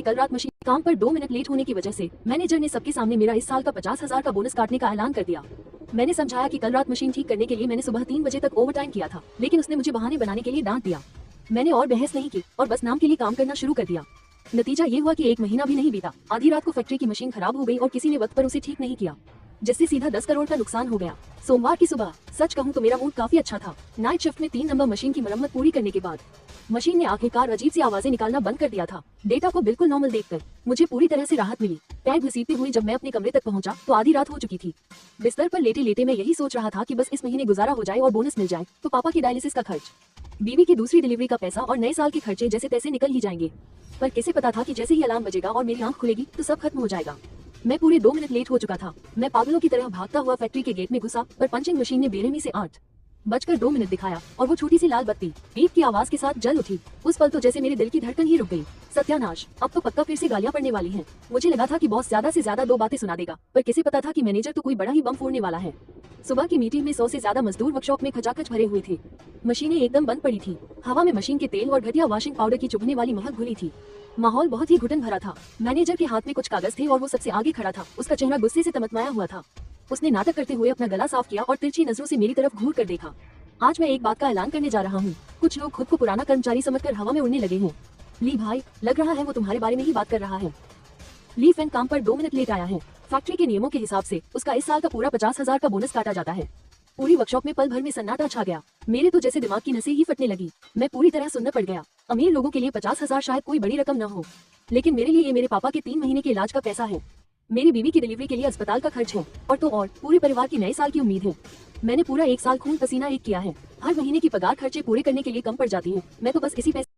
कि कल रात मशीन काम पर 2 मिनट लेट होने की वजह से मैनेजर ने सबके सामने मेरा इस साल का 50,000 का बोनस काटने का ऐलान कर दिया। मैंने समझाया कि कल रात मशीन ठीक करने के लिए मैंने सुबह 3 बजे तक ओवरटाइम किया था, लेकिन उसने मुझे बहाने बनाने के लिए डांट दिया। मैंने और बहस नहीं की और बस नाम के लिए काम करना शुरू कर दिया। नतीजा ये हुआ कि 1 महीना भी नहीं बीता, आधी रात को फैक्ट्री की मशीन खराब हो गई और किसी ने वक्त पर उसे ठीक नहीं किया, जिससे सीधा 10 करोड़ का नुकसान हो गया। सोमवार की सुबह सच कहूँ तो मेरा मूड काफी अच्छा था। नाइट शिफ्ट में 3 नंबर मशीन की मरम्मत पूरी करने के बाद मशीन ने आखिरकार अजीब सी आवाजें निकालना बंद कर दिया था। डेटा को बिल्कुल नॉर्मल देखकर मुझे पूरी तरह से राहत मिली। पैर घसीटते हुए जब मैं अपने कमरे तक पहुंचा तो आधी रात हो चुकी थी। बिस्तर पर लेटे लेटे मैं यही सोच रहा था कि बस इस महीने गुजारा हो जाए और बोनस मिल जाए तो पापा की डायलिसिस का खर्च, बीवी की दूसरी डिलीवरी का पैसा और नए साल के खर्चे जैसे तैसे निकल ही जाएंगे। पर किसे पता था कि जैसे ही अलार्म बजेगा और मेरी आंख खुलेगी तो सब खत्म हो जाएगा। मैं पूरे 2 मिनट लेट हो चुका था। मैं पागलों की तरह भागता हुआ फैक्ट्री के गेट में घुसा, पर पंचिंग मशीन ने बेरहमी से 8:02 दिखाया और वो छोटी सी लाल बत्ती बीप की आवाज के साथ जल उठी। उस पल तो जैसे मेरे दिल की धड़कन ही रुक गई। सत्यानाश, अब तो पक्का फिर से गालियां पड़ने वाली हैं। मुझे लगा था कि बॉस ज्यादा से ज्यादा 2 बातें सुना देगा, पर किसे पता था कि मैनेजर तो कोई बड़ा ही बम फोड़ने वाला है। सुबह की मीटिंग में 100 से ज्यादा मजदूर वर्कशॉप में खचाखच भरे हुए थे। मशीनें एकदम बंद पड़ी थी। हवा में मशीन के तेल और घटिया वॉशिंग पाउडर की चुभने वाली महक घुली थी। माहौल बहुत ही घुटन भरा था। मैनेजर के हाथ में कुछ कागज थे और वो सबसे आगे खड़ा था। उसका चेहरा गुस्से से तमतमाया हुआ था। उसने नाटक करते हुए अपना गला साफ किया और तिरछी नजरों से मेरी तरफ घूर कर देखा। आज मैं एक बात का ऐलान करने जा रहा हूँ। कुछ लोग खुद को पुराना कर्मचारी समझकर हवा में उड़ने लगे हैं। ली भाई, लग रहा है वो तुम्हारे बारे में ही बात कर रहा है। ली फैन काम पर 2 मिनट लेट आया है। फैक्ट्री के नियमों के हिसाब से उसका इस साल का पूरा 50,000 का बोनस काटा जाता है। पूरी वर्कशॉप में पल भर में सन्नाटा छा गया। मेरे तो जैसे दिमाग की नसें ही फटने लगी। मैं पूरी तरह सुन्न पड़ गया। अमीर लोगों के लिए 50,000 शायद कोई बड़ी रकम न हो, लेकिन मेरे लिए ये मेरे पापा के 3 महीने के इलाज का पैसा है, मेरी बीवी की डिलीवरी के लिए अस्पताल का खर्च है, और तो और पूरे परिवार की नए साल की उम्मीद है। मैंने पूरा 1 साल खून पसीना एक किया है। हर महीने की पगार खर्चे पूरे करने के लिए कम पड़ जाती है। मैं तो बस इसी पैसे